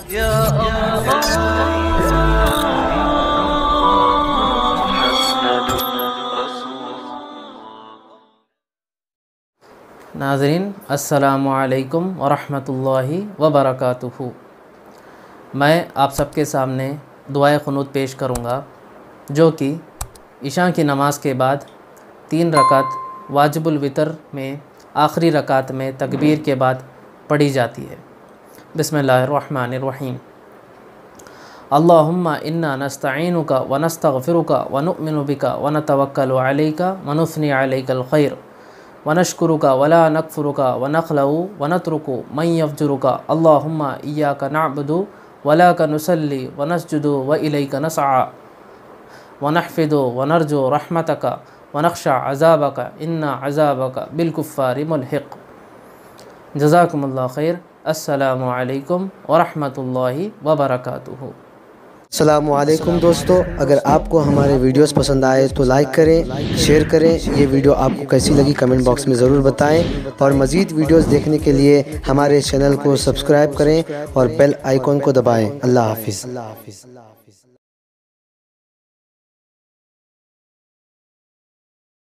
یا ناظرین السلام علیکم ورحمۃ اللہ وبرکاتہ۔ میں آپ سب کے سامنے دعائے قنوت پیش کروں گا جو کہ عشاء کی نماز کے بعد 3 رکعت واجب الوتر میں آخری رکعت میں تکبیر کے بعد پڑھی جاتی ہے۔ بسم اللہ الرحمن الرحیم۔ اللہم انا نستعینک ونستغفرک ونؤمن بک ونتوکل علیک ونثنی علیک الخیر ونشکرک ولا نکفرک ونخلع ونترک من یفجرک اللہم ایاک نعبد ولاک نصلی ونسجد والیک نسعی ونحفظ ونرجو رحمتک ونخشى عذابک ان عذابک بالکفار ملحق۔ جزاکم اللہ خیر۔ السلام علیکم ورحمۃ اللہ وبرکاتہ۔ السلام علیکم دوستو، اگر آپ کو ہمارے ویڈیوز پسند آئے تو لائک کریں، شیئر کریں۔ یہ ویڈیو آپ کو کیسی لگی کمنٹ باکس میں ضرور بتائیں، اور مزید ویڈیوز دیکھنے کے لیے ہمارے چینل کو سبسکرائب کریں اور بیل آئیکن کو دبائیں۔ اللہ حافظ۔